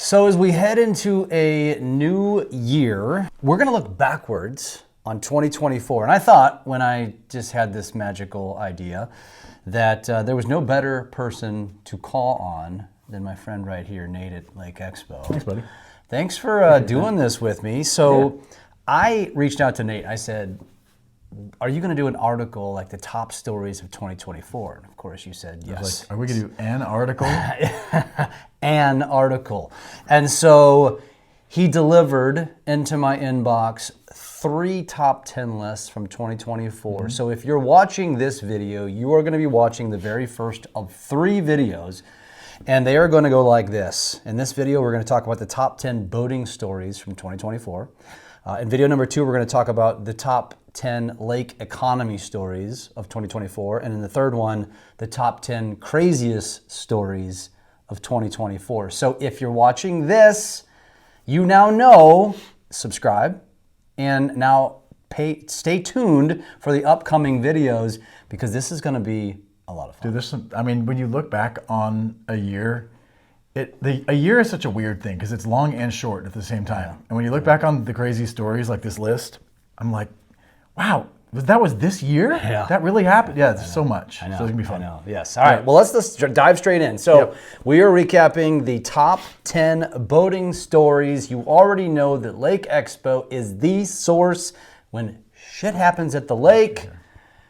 So as we head into a new year, we're gonna look backwards on 2024. And I thought when I just had this magical idea that there was no better person to call on than my friend right here, Nate at Lake Expo. Thanks, buddy. Thanks for doing this with me. So I reached out to Nate. I said, are you going to do an article like the top stories of 2024? And of course you said yes. Like, are we going to do an article? An article. And so he delivered into my inbox 3 top 10 lists from 2024. Mm-hmm. So if you're watching this video, you are going to be watching the very first of 3 videos. And they are going to go like this. In this video, we're going to talk about the top 10 boating stories from 2024. In video number 2, we're going to talk about the top 10 lake economy stories of 2024. And in the third one, the top 10 craziest stories of 2024. So if you're watching this, you now know, subscribe, and now stay tuned for the upcoming videos because this is going to be a lot of fun. Dude, I mean, when you look back on a year, a year is such a weird thing because it's long and short at the same time. Yeah. And when you look back on the crazy stories like this list, I'm like, wow, that was this year? Yeah. That really happened? Yeah, it's so much. I know, so it's going to be fun. I know, yes. All right, well, let's dive straight in. So we are recapping the top 10 boating stories. You already know that Lake Expo is the source when shit happens at the lake.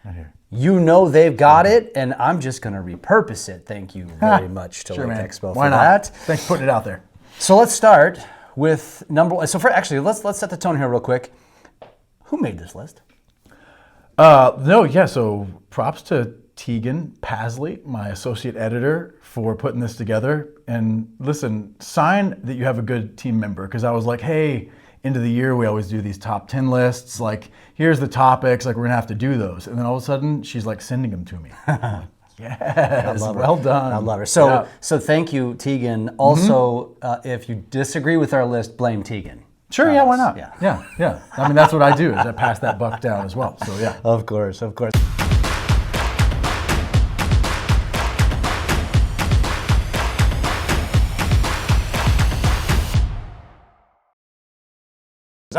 Right here. You know they've got it, and I'm just going to repurpose it. Thank you very much to Lake Expo for that. Thanks for putting it out there. So let's start with number 1. So let's set the tone here real quick. Who made this list? So props to Tegan Pasley, my associate editor, for putting this together. And listen, sign that you have a good team member, because I was like, hey, end of the year, we always do these top 10 lists. Like, here's the topics, like we're gonna have to do those. And then all of a sudden, she's like sending them to me. Yes, well done. I love her. So thank you, Tegan. Also, if you disagree with our list, blame Tegan. Sure, why not? Yeah. I mean, that's what I do, is I pass that buck down as well, so yeah. Of course. All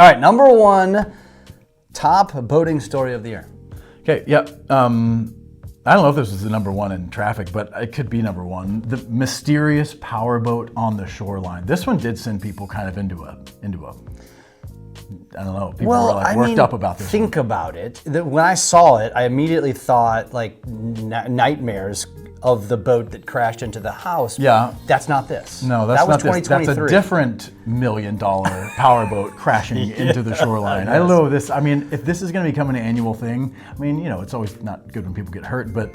right, number 1, top boating story of the year. Okay, yeah. I don't know if this is the number 1 in traffic, but it could be number 1. The mysterious powerboat on the shoreline. This one did send people kind of into a I don't know. People were like worked up about this. Think about it. When I saw it, I immediately thought like nightmares of the boat that crashed into the house. Yeah. That's not this. No, that's that was not this. That's a different $1 million powerboat crashing into the shoreline. Yes. I don't know this. I mean, if this is going to become an annual thing, I mean, it's always not good when people get hurt, but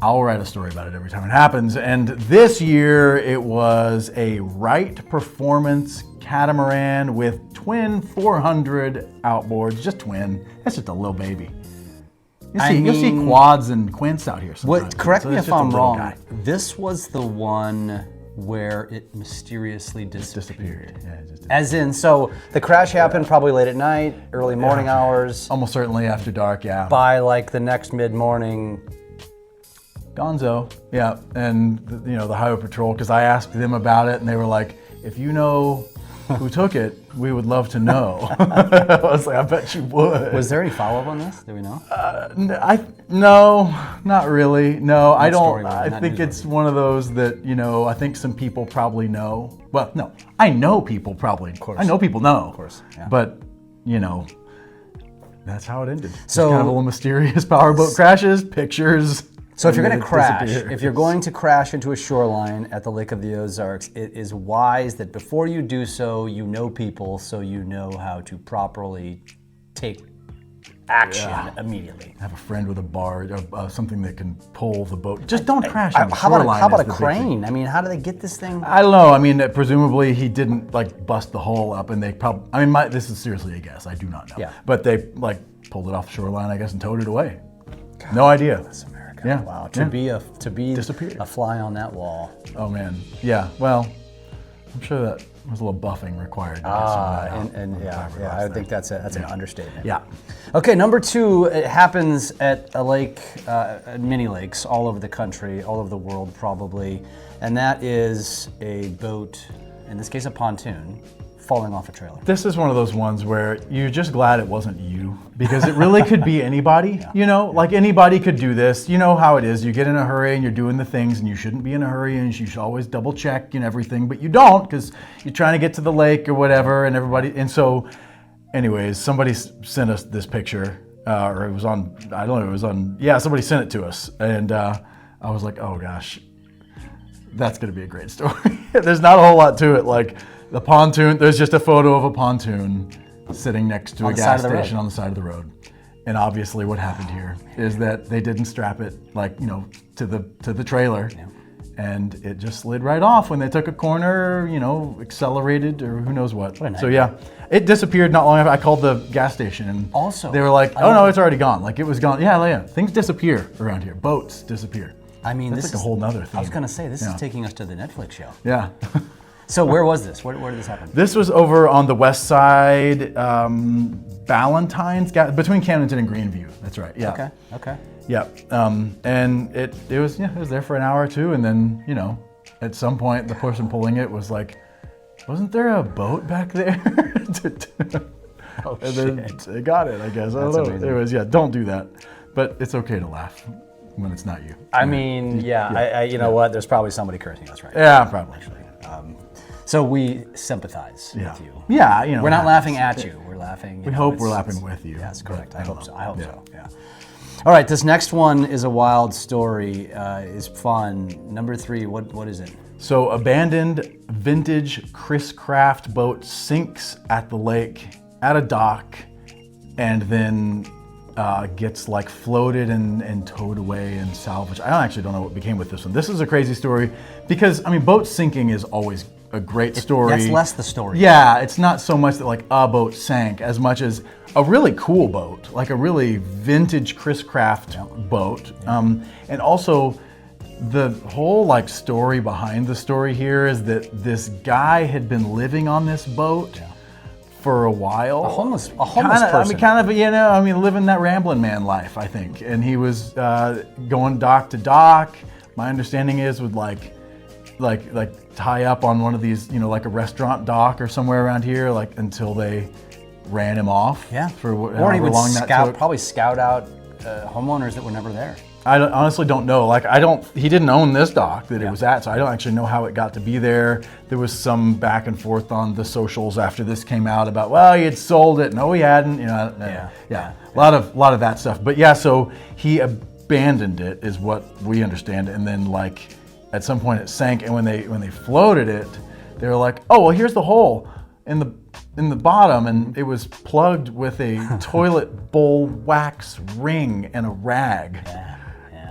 I'll write a story about it every time it happens. And this year it was a Wright Performance catamaran with twin 400 outboards, just twin. That's just a little baby. You'll see quads and quints out here sometimes. Correct me if I'm wrong. This was the one where it mysteriously disappeared. Yeah, it just As in, so the crash happened probably late at night, early morning hours. Almost certainly after dark, yeah. By like the next mid-morning. Gonzo, yeah. And the highway patrol, because I asked them about it and they were like, if you know who took it, we would love to know. I was like, I bet you would. Was there any follow-up on this? Do we know? No, not really. No, I don't. I think it's one of those that, I think some people probably know. Well, no, I know people probably. Of course. I know people know. Of course. Yeah. But, that's how it ended. So kind of a little mysterious powerboat crashes, pictures. So if you're going to crash into a shoreline at the Lake of the Ozarks, it is wise that before you do so, you know people, so you know how to properly take action immediately. Have a friend with a barge or something that can pull the boat. Just don't crash on the shoreline. How about a crane? I mean, how do they get this thing? I don't know. I mean, presumably he didn't bust the hull up, and they probably. I mean, this is seriously a guess. I do not know. Yeah. But they pulled it off the shoreline, I guess, and towed it away. God, no idea. That's America. Yeah. Wow. To be a disappeared. A fly on that wall. Oh man. Yeah. Well, I'm sure that was a little buffing required. To get some of that I think that's an understatement. Yeah. Okay, number 2, it happens at a lake, mini lakes all over the country, all over the world probably, and that is a boat in this case a pontoon, falling off a trailer? This is one of those ones where you're just glad it wasn't you, because it really could be anybody, you know, like anybody could do this. You know how it is. You get in a hurry and you're doing the things, and you shouldn't be in a hurry, and you should always double check and everything, but you don't, because you're trying to get to the lake or whatever, and everybody, and so anyways, somebody sent us this picture, or it was on, I don't know, it was on, yeah, somebody sent it to us, and I was like, oh gosh, that's gonna be a great story. There's not a whole lot to it, like, the pontoon, there's just a photo of a pontoon sitting next to a gas station on the side of the road. And obviously what happened here is that they didn't strap it, like, you know, to the trailer. Yeah. And it just slid right off when they took a corner, you know, accelerated or who knows what. So yeah, it disappeared not long after. I called the gas station, and also they were like, oh no, it's already gone. Like, it was gone. Yeah, things disappear around here. Boats disappear. I mean, that's this like a whole nother thing. I was gonna say, this is taking us to the Netflix show. Yeah. So where was this? Where did this happen? This was over on the west side, Ballantyne's, between Camdenton and Greenview. That's right. Yeah. Okay. Yeah. And it was there for an hour or two, and then, you know, at some point the person pulling it was like, wasn't there a boat back there? Oh, and then they got it, I guess. I don't know. Amazing. Anyways, yeah, don't do that. But it's okay to laugh when it's not you. I mean, I you know what? There's probably somebody cursing us right now. Yeah, probably. So we sympathize with you. Yeah, you know. We're not laughing at you. We're laughing. We hope we're laughing with you. Yes, correct. I hope so. I hope so. Yeah. All right. This next one is a wild story. Is fun. Number 3. What is it? So, abandoned vintage Chris Craft boat sinks at the lake at a dock, and then gets like floated and towed away and salvaged. I actually don't know what became with this one. This is a crazy story because, I mean, boat sinking is always a great story. That's less the story. Yeah, it's not so much that like a boat sank as much as a really cool boat, like a really vintage Chris Craft boat. And also the whole like story behind the story here is that this guy had been living on this boat for a while. A homeless person. I mean, kind of, you know, I mean, living that rambling man life, I think. And he was going dock to dock. My understanding is would like tie up on one of these, you know, like a restaurant dock or somewhere around here, like until they ran him off. Yeah. For or he would long that took. probably scout out homeowners that were never there. I honestly don't know. Like, he didn't own this dock that it was at, so I don't actually know how it got to be there. There was some back and forth on the socials after this came out about, well, he had sold it. No, he hadn't. You know, a lot of that stuff. But yeah, so he abandoned it, is what we understand, and then like at some point it sank. And when they floated it, they were like, oh, well, here's the hole in the bottom, and it was plugged with a toilet bowl wax ring and a rag.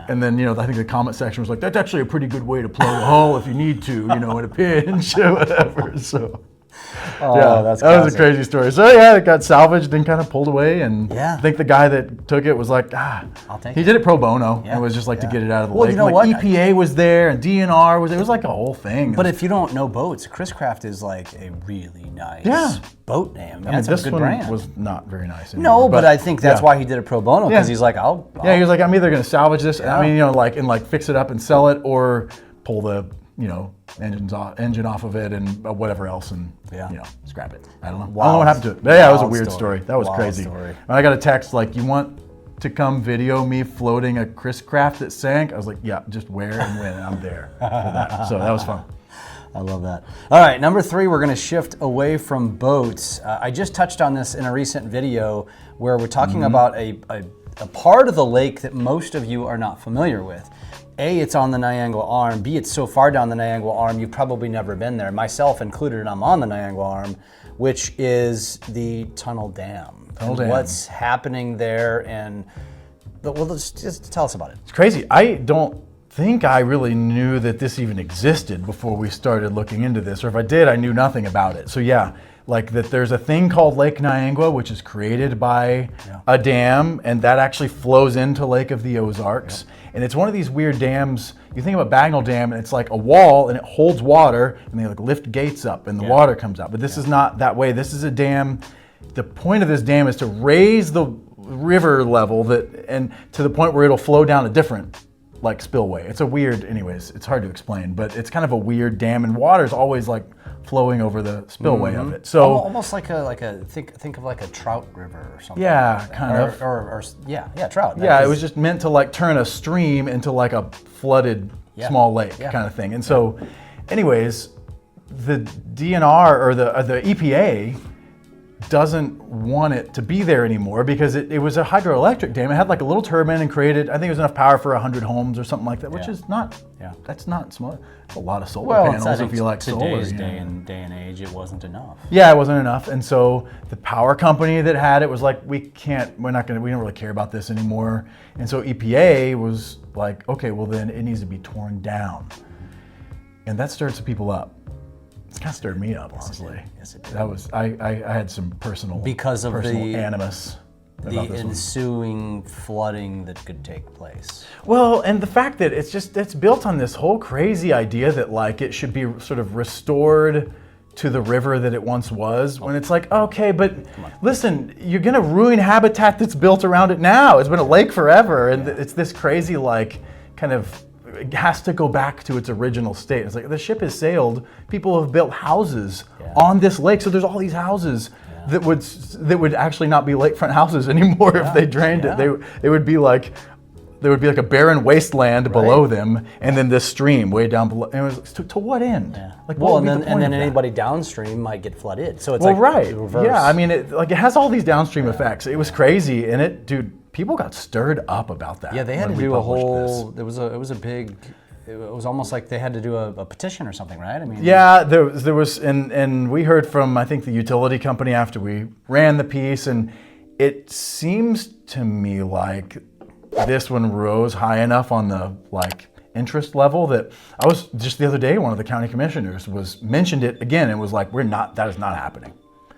And then, you know, I think the comment section was like, that's actually a pretty good way to plug a hole if you need to, you know, in a pinch or whatever. So, that was a crazy story. So, yeah, it got salvaged and kind of pulled away. And I think the guy that took it was like, I'll take he did it pro bono. It was just like to get it out of the lake. You know like what? EPA was there and DNR was there. It was like a whole thing. But if you don't know boats, Chris Craft is like a really nice boat name. I mean, this a good one brand. was not very nice. No, but I think that's why he did it pro bono, because he's like, I'll. Yeah, he was like, I'm either going to salvage this, I mean, you know, like fix it up and sell it, or pull the, you know, engine off of it and whatever else, and you know, scrap it. I don't know. I don't know what happened to it. But yeah, it was a weird story. That was crazy. And I got a text like, you want to come video me floating a Chris Craft that sank? I was like, yeah, just where and when, I'm there for that. So that was fun. I love that. All right, number 3, we're going to shift away from boats. I just touched on this in a recent video where we're talking about a part of the lake that most of you are not familiar with. A, it's on the Niagara Arm. B, it's so far down the Niagara Arm, you've probably never been there. Myself included, and I'm on the Niagara Arm, which is the Tunnel Dam. What's happening there, and well, just tell us about it. It's crazy. I don't think I really knew that this even existed before we started looking into this, or if I did, I knew nothing about it. So yeah, like that there's a thing called Lake Niagara, which is created by a dam, and that actually flows into Lake of the Ozarks. And it's one of these weird dams. You think about Bagnell Dam, and it's like a wall, and it holds water, and they like lift gates up, and the water comes out. But this is not that way. This is a dam. The point of this dam is to raise the river level and to the point where it'll flow down a different like spillway. It's a weird, anyways, it's hard to explain, but it's kind of a weird dam, and water's always like flowing over the spillway of it. So almost like a think of like a trout river or something. yeah, kind of. Or trout. Yeah, it was just meant to like turn a stream into like a flooded small lake kind of thing. And so, anyways, the DNR or the EPA doesn't want it to be there anymore because it was a hydroelectric dam. It had like a little turbine and created, I think it was enough power for 100 homes or something like that, which is not, that's not small. A lot of solar panels if you like solar. Today's day and age, it wasn't enough. Yeah, it wasn't enough. And so the power company that had it was like, we don't really care about this anymore. And so EPA was like, okay, well then it needs to be torn down. And that stirred some people up. It kind of stirred me up, honestly. Yes, it did. That was I had some personal animus. The ensuing flooding that could take place. Well, and the fact that it's built on this whole crazy idea that like it should be sort of restored to the river that it once was, when it's like, okay, but listen, you're gonna ruin habitat that's built around it now. It's been a lake forever, and it's this crazy like kind of, it has to go back to its original state. It's like the ship has sailed, people have built houses on this lake, so there's all these houses that would actually not be lakefront houses anymore if they drained it. They would be like, there would be like a barren wasteland below them, and then this stream way down below. And it was to what end? Yeah. Like, well, and then anybody downstream might get flooded. So it's reverse. Yeah, I mean, it has all these downstream effects. It was crazy, and people got stirred up about that. Yeah, they had to do a whole. It was a big. It was almost like they had to do a petition or something, right? I mean, yeah, there was, and we heard from, I think, the utility company after we ran the piece, and it seems to me like this one rose high enough on the like interest level that I was just the other day, one of the county commissioners mentioned it again and was like, that is not happening.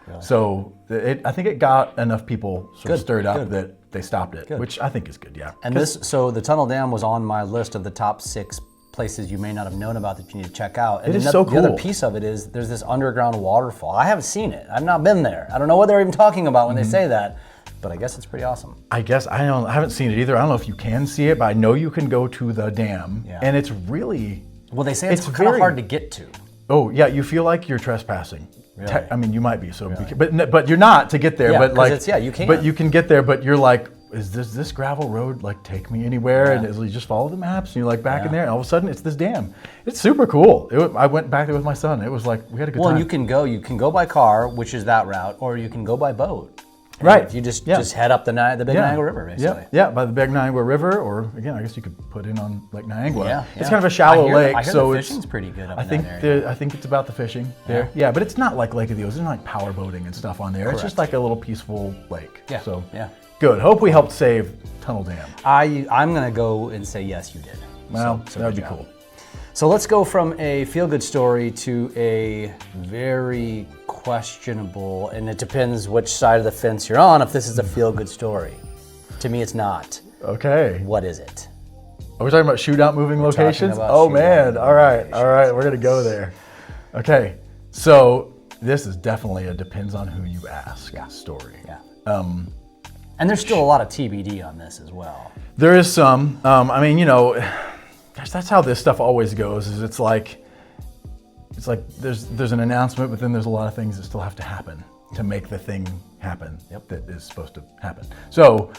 Really? So I think it got enough people sort of stirred up that they stopped it, which I think is good, yeah. And so the tunnel dam was on my list of the top 6 places you may not have known about that you need to check out. And it is so cool. The other piece of it is there's this underground waterfall. I haven't seen it. I've not been there. I don't know what they're even talking about when they say that, but I guess it's pretty awesome. I haven't seen it either. I don't know if you can see it, but I know you can go to the dam, and it's really... Well, they say it's kind of hard to get to. Oh, yeah, you feel like you're trespassing. Really? I mean, you might be, but you're not to get there. But like, you can. But you can get there, but you're like, is this gravel road like take me anywhere? And you just follow the maps, and you're like back in there, and all of a sudden it's this dam. It's super cool. I went back there with my son. It was like, we had a good time. Well, you can go by car, which is that route, or you can go by boat. Right. You just head up the big Niagara River, basically. Yeah, by the big Niagara River, or again, I guess you could put in on Lake Niagara. Yeah, it's kind of a shallow lake, I hear so the fishing's pretty good up I in that area. I think it's about the fishing there. Yeah, but it's not like Lake of the Ozarks. There's not like powerboating and stuff on there. Correct. It's just like a little peaceful lake. Yeah. So yeah. Good. Hope we helped save Tunnel Dam. I'm gonna go and say yes, you did. Well, that would be cool. So let's go from a feel-good story to a very questionable, and it depends which side of the fence you're on, if this is a feel-good story. To me, it's not. Okay. What is it? Are we talking about Shootout moving locations? Oh man, all right, we're gonna go there. Okay, so this is definitely a depends on who you ask story. Yeah. And there's still a lot of TBD on this as well. There is some. I mean, gosh, that's how this stuff always goes. Is it's like there's an announcement, but then there's a lot of things that still have to happen to make the thing happen that is supposed to happen. So,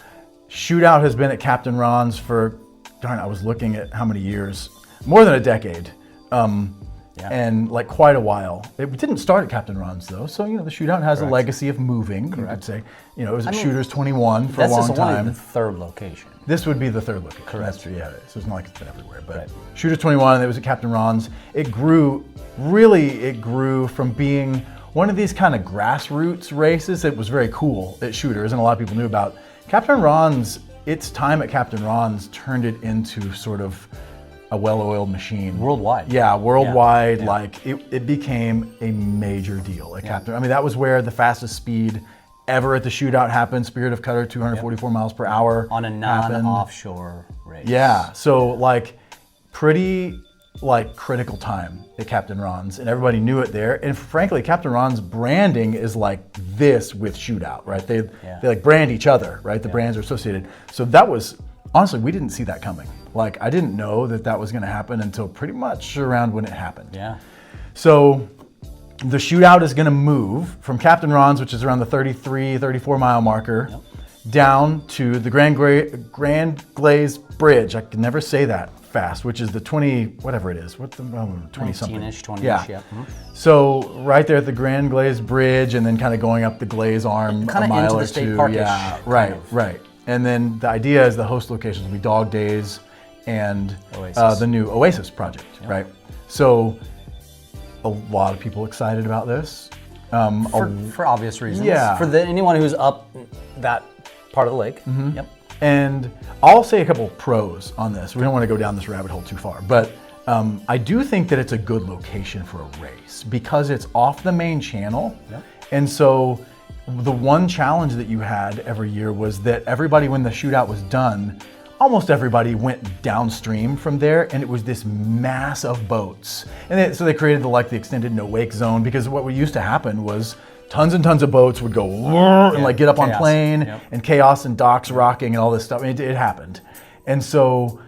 Shootout has been at Captain Ron's for, I was looking at how many years, more than a decade, and like quite a while. It didn't start at Captain Ron's though, so the Shootout has a legacy of moving. You could say, it was at Shooters 21 for a long time. This is only the third location. This would be the third location. Correct. That's true, yeah. So it's not like it's been everywhere, but Shooters 21, and it was at Captain Ron's. It grew from being one of these kind of grassroots races that was very cool at Shooters, and a lot of people knew about. Captain Ron's, its time at Captain Ron's turned it into sort of a well-oiled machine. Worldwide. Yeah, worldwide. Yeah. Like it became a major deal at Captain. I mean, that was where the fastest speed ever at the Shootout happened. Spirit of Cutter, 244 miles per hour. On a non-offshore race. Yeah, so like pretty like critical time at Captain Ron's, and everybody knew it there. And frankly, Captain Ron's branding is like this with Shootout, right? They like brand each other, right? The brands are associated. So that was, honestly, we didn't see that coming. Like I didn't know that was gonna happen until pretty much around when it happened. Yeah. So the Shootout is going to move from Captain Ron's, which is around the 33, 34 mile marker, down to the Grand Glaze Bridge. I can never say that fast, which is the 20, whatever it is. What's the 20 something? 19-ish, 20-ish, yeah. So right there at the Grand Glaze Bridge, and then kind of going up the Glaze Arm kind a of mile into or the state two. park-ish. Yeah, right, right. And then the idea is the host locations will be Dog Days and the new Oasis project, right? So a lot of people excited about this. For obvious reasons. Yeah. For anyone who's up that part of the lake. Yep. And I'll say a couple pros on this. We don't want to go down this rabbit hole too far, but I do think that it's a good location for a race because it's off the main channel. Yep. And so the one challenge that you had every year was that everybody, when the Shootout was done, almost everybody went downstream from there, and it was this mass of boats. And so they created the extended no wake zone, because what used to happen was tons and tons of boats would go and like get up on plane and chaos and docks rocking and all this stuff. I mean, it happened. And so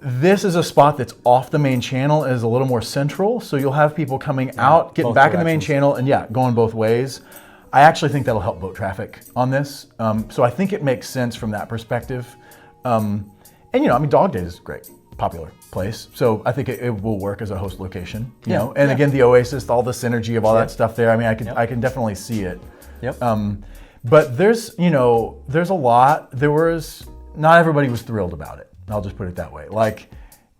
this is a spot that's off the main channel and is a little more central. So you'll have people coming out, getting back in the main channel, and going both ways. I actually think that'll help boat traffic on this. So I think it makes sense from that perspective. And Dog Days is great, popular place. So I think it will work as a host location, you know. And again, the Oasis, all the synergy of all that stuff there. I mean, I can definitely see it. Yep. But there's a lot. Not everybody was thrilled about it. I'll just put it that way.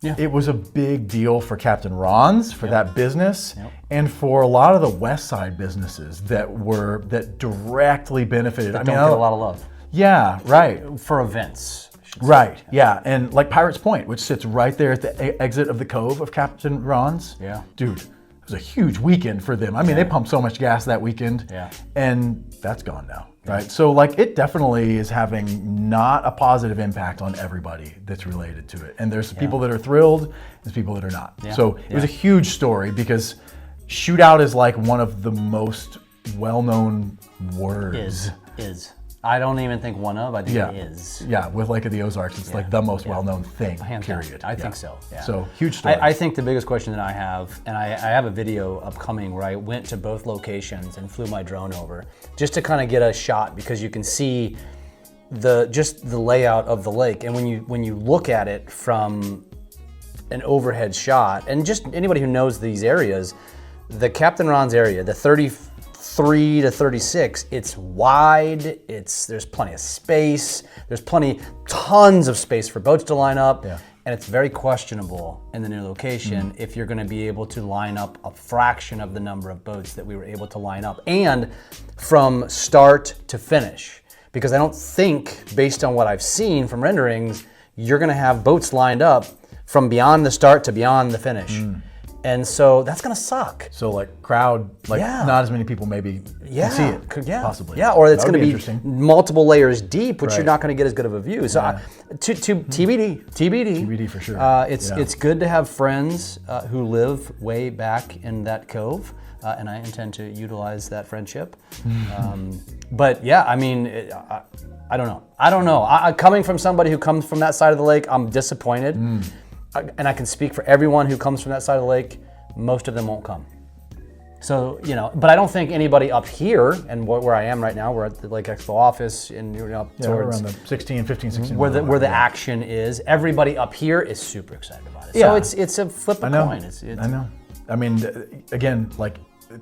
It was a big deal for Captain Ron's, for that business, and for a lot of the West Side businesses that directly benefited. Don't get a lot of love. Yeah, right. For events. Right, yeah. And like Pirates Point, which sits right there at the exit of the cove of Captain Ron's. Yeah. Dude, it was a huge weekend for them. I mean, they pumped so much gas that weekend. Yeah. And that's gone now, right? So it definitely is having not a positive impact on everybody that's related to it. And there's people that are thrilled, there's people that are not. Yeah. So it was a huge story because Shootout is like one of the most well-known words. Is. I don't even think one of, I think it is. Yeah, with Lake of the Ozarks, it's like the most well-known thing, period. I think so, yeah. So, huge story. I think the biggest question that I have, and I have a video upcoming where I went to both locations and flew my drone over, just to kind of get a shot, because you can see just the layout of the lake. And when you look at it from an overhead shot, and just anybody who knows these areas, the Captain Ron's area, the 33 to 36, it's wide, there's plenty of space, tons of space for boats to line up, and it's very questionable in the new location if you're gonna be able to line up a fraction of the number of boats that we were able to line up, and from start to finish. Because I don't think, based on what I've seen from renderings, you're gonna have boats lined up from beyond the start to beyond the finish. And so that's gonna suck. So crowd, not as many people maybe can see it, possibly. Yeah, or it's gonna be interesting. multiple layers deep, which you're not gonna get as good of a view. So TBD. TBD for sure. It's good to have friends who live way back in that cove, and I intend to utilize that friendship. But yeah, I mean, I don't know. Coming from somebody who comes from that side of the lake, I'm disappointed. And I can speak for everyone who comes from that side of the lake, most of them won't come. So, but I don't think anybody up here, and where I am right now, we're at the Lake Expo office, and up towards around the 16. Where the action is, everybody up here is super excited about it. So it's a flip a coin. I know. I mean, again,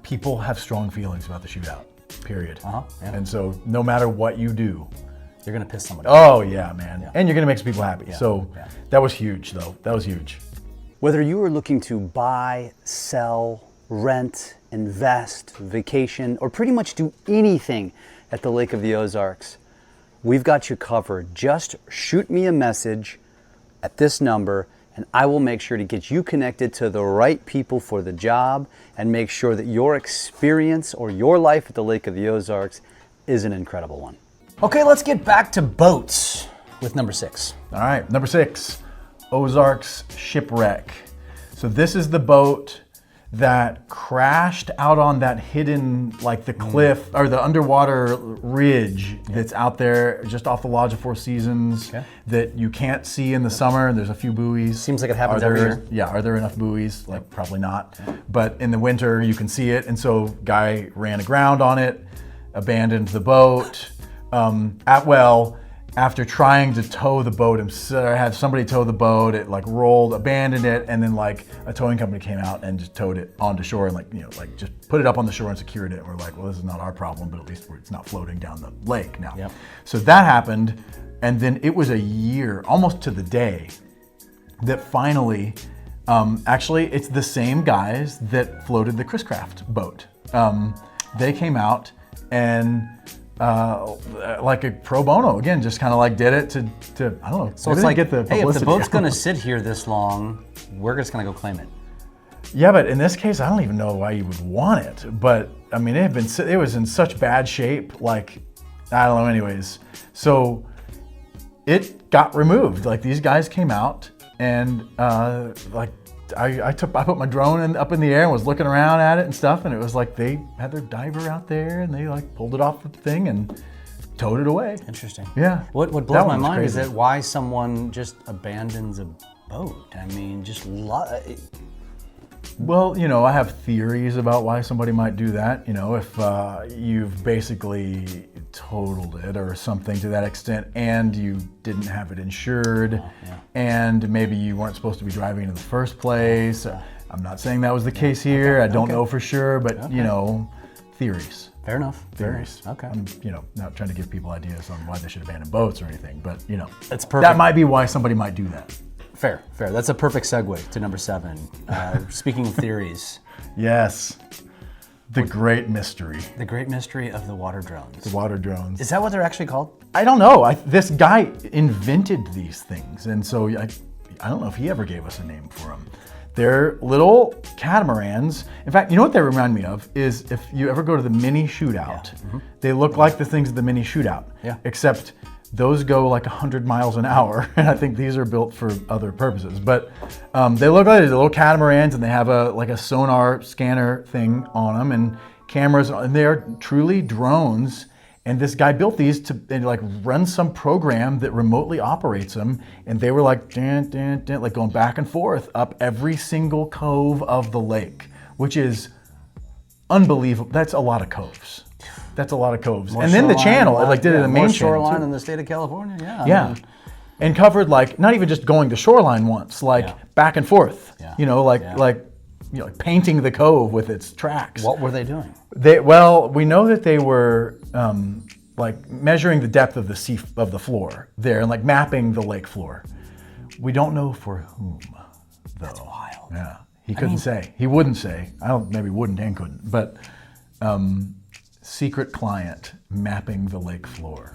people have strong feelings about the Shootout, period. And so no matter what you do, you're gonna piss somebody off. Oh yeah, man. Yeah. And you're gonna make some people happy. So that was huge, though. That was huge. Whether you are looking to buy, sell, rent, invest, vacation, or pretty much do anything at the Lake of the Ozarks, we've got you covered. Just shoot me a message at this number, and I will make sure to get you connected to the right people for the job and make sure that your experience or your life at the Lake of the Ozarks is an incredible one. Okay, let's get back to boats with number 6. All right, number 6, Ozarks Shipwreck. So this is the boat that crashed out on that hidden, like the cliff or the underwater ridge that's out there just off the Lodge of Four Seasons that you can't see in the summer. There's a few buoys. Seems like it happens every year. Yeah, are there enough buoys? Like probably not. But in the winter you can see it, and so guy ran aground on it, abandoned the boat. After trying to tow the boat, had somebody tow the boat, it like rolled, abandoned it, and then like a towing company came out and just towed it onto shore and like just put it up on the shore and secured it. And we're like, well, this is not our problem, but at least it's not floating down the lake now. Yep. So that happened, and then it was a year, almost to the day, that finally, actually it's the same guys that floated the Chris Craft boat. They came out and like a pro bono again, just kind of like did it to I don't know. So it's like, get the hey, if the publicity boat's out. going to sit here this long, we're just going to go claim it. Yeah, but in this case, I don't even know why you would want it. But I mean, it was in such bad shape. Like, I don't know. Anyways, so it got removed. Like these guys came out and like. I put my drone up in the air and was looking around at it and stuff, and it was like they had their diver out there and they like pulled it off the thing and towed it away. Interesting. Yeah. What That blows my one was mind is crazy. that why someone just abandons a boat. I mean, Well, I have theories about why somebody might do that. If you've basically totaled it or something to that extent, and you didn't have it insured, and maybe you weren't supposed to be driving in the first place. I'm not saying that was the case here. I don't know for sure, but theories. Fair enough. Theories. Okay. I'm, not trying to give people ideas on why they should abandon boats or anything, but It's perfect. that might be why somebody might do that. Fair. That's a perfect segue to number 7. Speaking of theories, Yes. The great mystery. the great mystery of the water drones. The water drones. Is that what they're actually called? I don't know. This guy invented these things, and so I don't know if he ever gave us a name for them. They're little catamarans. In fact, you know what they remind me of is if you ever go to the mini Shootout, they look like the things at the mini Shootout, except those go like 100 miles an hour, and I think these are built for other purposes. But they look like these little catamarans, and they have a sonar scanner thing on them and cameras, and they are truly drones. And this guy built these to like run some program that remotely operates them, and they were like dun, dun, dun, like going back and forth up every single cove of the lake, which is unbelievable. That's a lot of coves. That's a lot of coves. More and then the shoreline, channel, like did it in the main more channel shoreline too. in the state of California. Yeah. Yeah. I mean, And covered like not even just going the shoreline once, like back and forth. Yeah. Like painting the cove with its tracks. what were they doing? We know that they were like measuring the depth of the floor there and like mapping the lake floor. We don't know for whom, though. That's wild. Yeah, he couldn't say. He wouldn't say. I don't. Maybe wouldn't and couldn't. But secret client mapping the lake floor.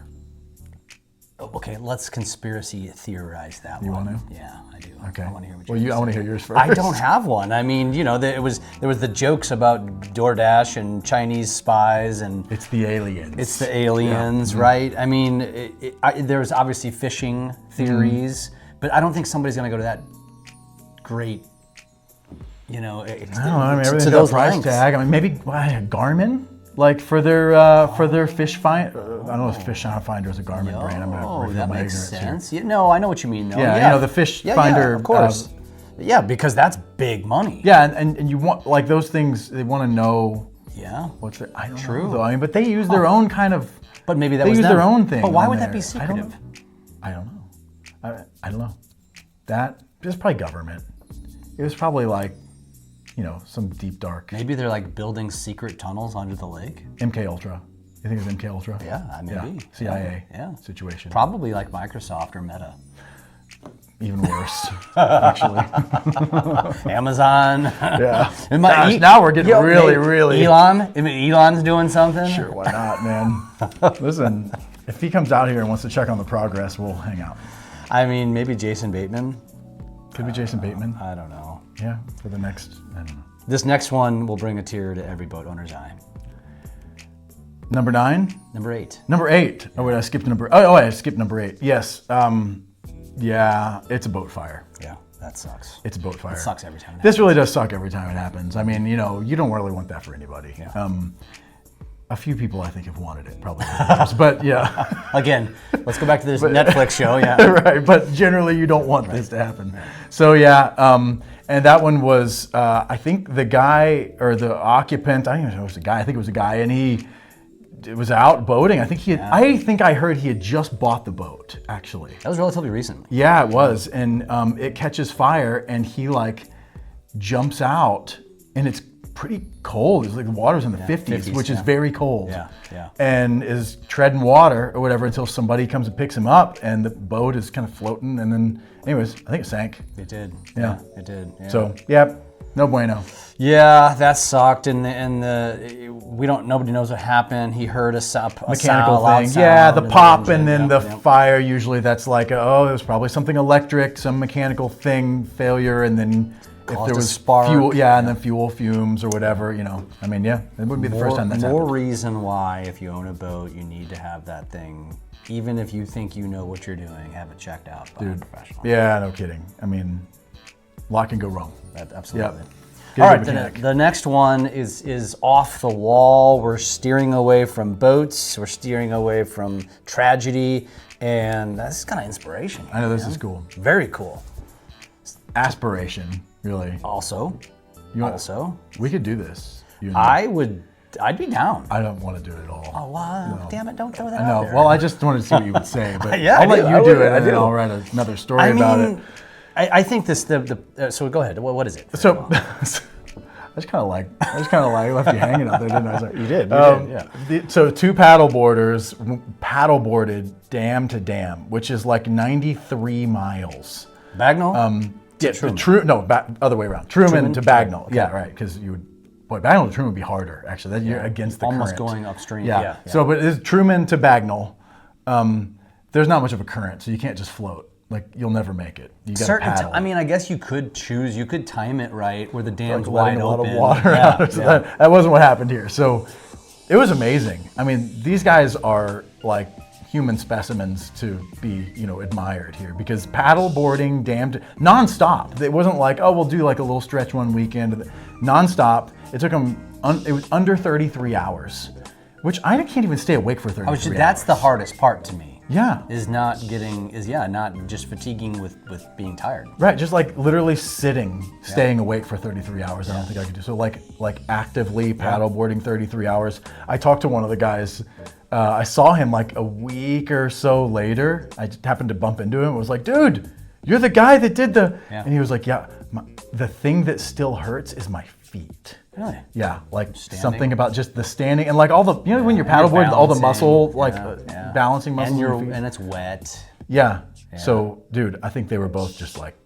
Okay, let's conspiracy theorize that one. You want to? Yeah, I do. Okay. I want to hear what you Well, have to I want say. to hear yours first. I don't have one. I mean, there was the jokes about DoorDash and Chinese spies, and It's the aliens. it's the aliens, right? I mean, there's obviously phishing theories, but I don't think somebody's going to go to that great, I don't know. I mean, everything's to got a those price lengths. tag. I mean, maybe Garmin, like for their fish find. I don't know if Fish Finder is a Garmin brand. I'm Oh, gonna reveal that my makes ignorance here. sense. Yeah, no, I know what you mean, though. Yeah, the Fish Yeah, Finder. of course. Yeah, because that's big money. Yeah, and you want like those things. They want to know Yeah. what's their. I don't True. know though. I mean, but they use their own kind of. But maybe that They was use them. their own thing. But why on would that there. be secretive? I don't know. I don't know. That was probably government. It was probably like, some deep dark. Maybe they're like building secret tunnels under the lake. MK Ultra. You think it's MK Ultra? Yeah, maybe. CIA. Yeah. Situation. Probably like Microsoft or Meta. Even worse, actually. Amazon. Yeah. Gosh, now we're getting really. Elon? I mean, Elon's doing something? Sure, why not, man? Listen, if he comes out here and wants to check on the progress, we'll hang out. I mean, maybe Jason Bateman. Could be Jason Bateman. I don't know. Yeah, for the next, I don't know. This next one will bring a tear to every boat owner's eye. Number 9? Number 8. Number 8. Oh, wait, I skipped number 8. Yes. Yeah, it's a boat fire. Yeah. That sucks. It's a boat fire. It sucks every time. This really does suck every time it happens. I mean, you don't really want that for anybody. Yeah. A few people I think have wanted it, probably. But yeah. Again, let's go back to this Netflix show. Yeah. Right, but generally you don't want this to happen. So yeah, and that one was, I think the guy or the occupant, I don't even know if it was a guy, I think it was a guy, and he was out boating. I think I heard he had just bought the boat, actually. That was relatively recently. Yeah, it was, and it catches fire, and he like jumps out, and it's pretty cold. It's like the water's in the 50s, which is very cold. Yeah. And is treading water or whatever until somebody comes and picks him up, and the boat is kind of floating. And then, anyways, I think it sank. It did. Yeah. It did. Yeah. So, yeah, no bueno. Yeah, that sucked. Nobody knows what happened. He heard a Mechanical loud thing. sound, Yeah, the pop engine. and then the fire. Usually that's like, it was probably something electric, some mechanical thing failure, and then if Caused there a was spark. fuel, and then fuel fumes or whatever, I mean, it wouldn't be the first time that's happened. More reason why, if you own a boat, you need to have that thing. Even if you think you know what you're doing, have it checked out by a professional. Yeah, no kidding. I mean, a lot can go wrong. Absolutely. Yep. All right, the next one is off the wall. We're steering away from boats. We're steering away from tragedy, and that's kind of inspiration. I know this is cool. Very cool. Aspiration, really. Also, We could do this. You and me. I'd be down. I don't want to do it at all. Oh, wow. No. Damn it, don't throw that I out know. there. Well, I just wanted to see what you would say, but Yeah, I'll let you do it, and then do. I'll write another story about it. I think this so go ahead. What is it? So, I just kind of left you hanging out there, didn't I? Sorry. You did, yeah. So 2 paddleboarders paddleboarded dam to dam, which is like 93 miles. Bagnall? Other way around. Truman to Bagnall. Okay. Yeah, right. Because Bagnall to Truman would be harder, actually. Then you're against the almost current. going upstream. Yeah. So, but it's Truman to Bagnall. There's not much of a current, so you can't just float. Like, you'll never make it. You got to paddle. I mean, I guess you could time it right where the dam's Letting wide a lot open. of water out. So that wasn't what happened here. So it was amazing. I mean, these guys are like human specimens to be, admired here, because paddleboarding nonstop. It wasn't like, we'll do like a little stretch one weekend. Nonstop. It took them. It was under 33 hours, which I can't even stay awake for 33 hours. That's the hardest part to me. Yeah. Not just fatiguing with being tired. Right, just like literally staying awake for 33 hours. I don't think I could do so. Like actively paddleboarding 33 hours. I talked to one of the guys. I saw him like a week or so later. I just happened to bump into him. I was like, dude, you're the guy that did the. Yeah. And he was like, yeah, the thing that still hurts is my feet. Really? Yeah, like Standing? something about just the standing and like all the, when you're paddleboarding, all the muscle, balancing muscles. And it's wet. Yeah. So, dude, I think they were both just like.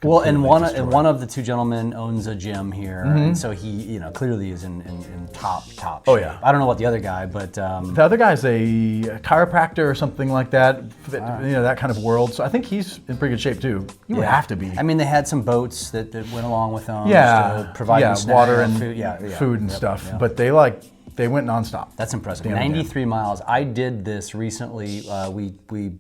Well, and one of the 2 gentlemen owns a gym here, and so he, clearly is in top shape. Oh, yeah. I don't know about the other guy, but the other guy's a chiropractor or something like that. That kind of world. So I think he's in pretty good shape too. You would have to be. I mean, they had some boats that went along with them. Yeah. Providing snacks, water and food, food and stuff. Yeah. But they went nonstop. That's impressive. 93 miles. I did this recently. We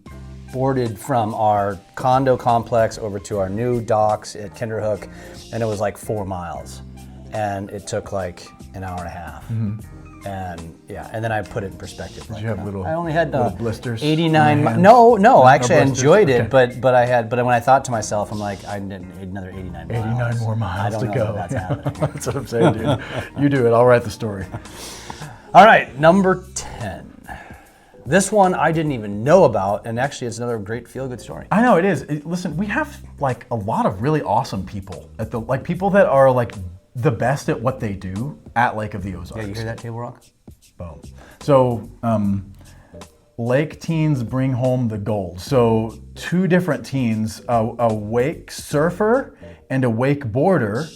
boarded from our condo complex over to our new docks at Kinderhook, and it was like 4 miles, and it took like an hour and a half. Mm-hmm. And then I put it in perspective. Did you have I only had little blisters? 89. No, actually I enjoyed it, okay. but when I thought to myself, I'm like, I need another 89 miles. 89 more miles to go. That's happening. That's what I'm saying, dude. You do it. I'll write the story. All right, number 10. This one I didn't even know about, and actually it's another great feel-good story. I know it is. Listen, we have like a lot of really awesome people people that are like the best at what they do at Lake of the Ozarks. Yeah, you hear that, Table Rock? Boom. So, Lake teens bring home the gold. So 2 different teens, a wake surfer and a wakeboarder,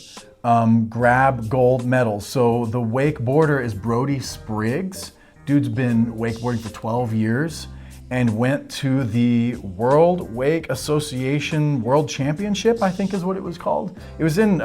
grab gold medals. So the wakeboarder is Brody Spriggs. Dude's been wakeboarding for 12 years and went to the World Wake Association World Championship, I think is what it was called. It was in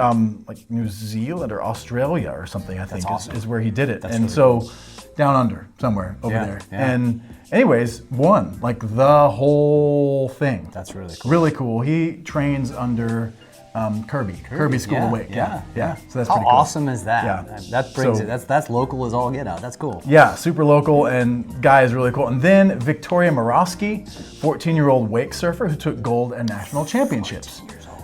like New Zealand or Australia or something, I think is where he did it. That's and really so cool. Down under, somewhere over there. Yeah. And anyways, won like the whole thing. That's really cool. Really cool. He trains under Kirby School of Wake. Yeah. So that's how pretty cool. awesome is that? Yeah. That brings it. That's local as all get out. That's cool. Yeah, super local, and guy is really cool. And then Victoria Morosky, 14-year-old wake surfer who took gold at national championships. 14 years old.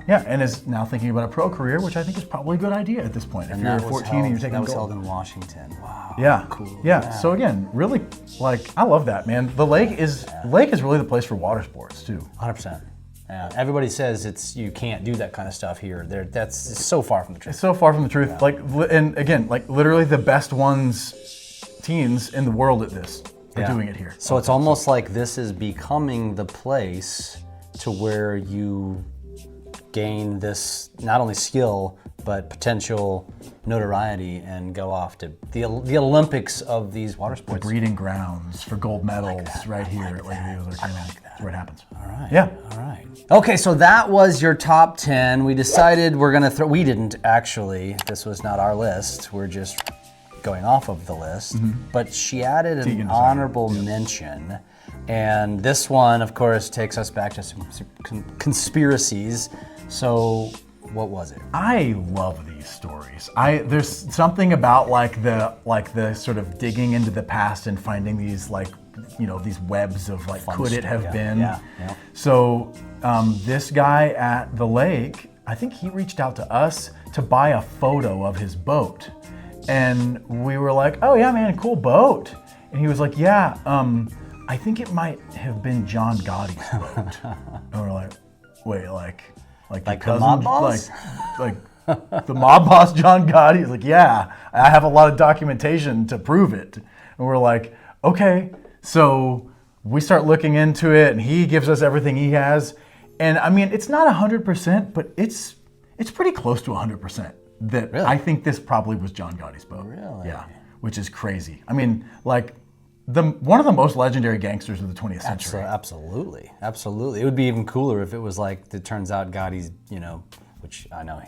Yeah, and is now thinking about a pro career, which I think is probably a good idea at this point. If you're 14 and you're taking that was gold. held in Washington. Wow. Yeah, cool. Yeah. So again, really, like, I love that, man. The lake is really the place for water sports too. 100%. Yeah. Everybody says you can't do that kind of stuff here. That's so far from the truth. It's so far from the truth. Like, and again, like literally the best teens in the world at this are doing it here. So it's almost like this is becoming the place to where you gain this not only skill but potential notoriety and go off to the Olympics of these water sports. The breeding grounds for gold medals right here at Lake of the Ozarks. That's where it happens. All right. Yeah. All right. Okay, so that was your top 10. We decided we're going to throw, we didn't actually, this was not our list. We're just going off of the list. But she added an honorable mention. And this one, of course, takes us back to some conspiracies. So what was it? I love these stories. There's something about like the sort of digging into the past and finding these these webs of like could it have been? Yeah. So this guy at the lake, I think he reached out to us to buy a photo of his boat, and we were like, oh yeah, man, cool boat. And he was like, yeah, I think it might have been John Gotti's boat. And we're like, wait, like your cousin, the mob boss? like the mob boss John Gotti? He's like, yeah, I have a lot of documentation to prove it. And we're like, okay. So we start looking into it, and he gives us everything he has. And I mean, it's not 100%, but it's pretty close to 100% that Really? I think this probably was John Gotti's boat. Really? Yeah, which is crazy. I mean, like, one of the most legendary gangsters of the 20th century. Absolutely. It would be even cooler if it was like, it turns out Gotti's, which I know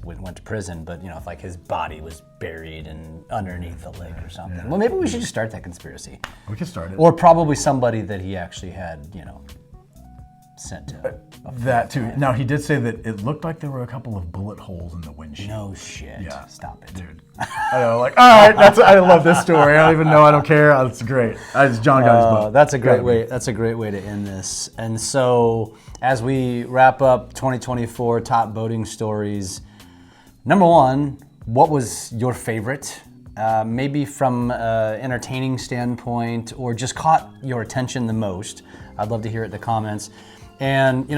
went to prison, but if like his body was buried underneath the lake or something. Yeah. Well, maybe we should just start that conspiracy. We could start it. Or probably somebody that he actually had, sent to. That too. Now, he did say that it looked like there were a couple of bullet holes in the windshield. No shit. Yeah. Stop it. Dude. I know, like, all right, I love this story. I don't even know, I don't care. It's great. It's John Gotti's boat. That's a great way. That's a great way to end this. And so, as we wrap up 2024 top boating stories, number one, what was your favorite? Maybe from an entertaining standpoint, or just caught your attention the most. I'd love to hear it in the comments. And we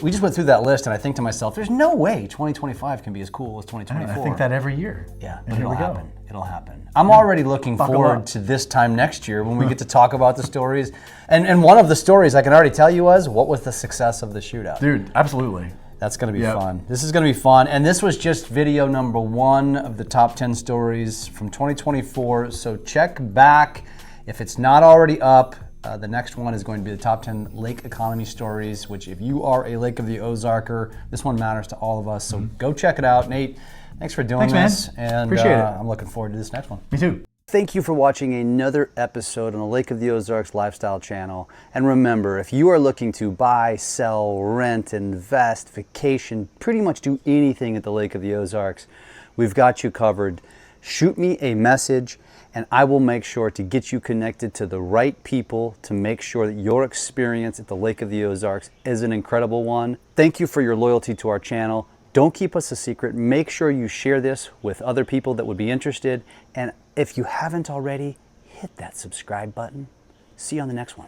just went through that list, and I think to myself, there's no way 2025 can be as cool as 2024. I think that every year. Yeah, and here we go. It'll happen. I'm already looking forward to this time next year when we get to talk about the stories. And one of the stories I can already tell you was, what was the success of the shootout? Dude, absolutely. That's going to be fun. This is going to be fun. And this was just video number 1 of the top 10 stories from 2024. So check back. If it's not already up, the next one is going to be the top 10 lake economy stories, which if you are a Lake of the Ozarker, this one matters to all of us. So go check it out. Nate, thanks for doing this. Man. And appreciate it. I'm looking forward to this next one. Me too. Thank you for watching another episode on the Lake of the Ozarks Lifestyle Channel. And remember, if you are looking to buy, sell, rent, invest, vacation, pretty much do anything at the Lake of the Ozarks, we've got you covered. Shoot me a message, and I will make sure to get you connected to the right people to make sure that your experience at the Lake of the Ozarks is an incredible one. Thank you for your loyalty to our channel. Don't keep us a secret. Make sure you share this with other people that would be interested. And if you haven't already, hit that subscribe button. See you on the next one.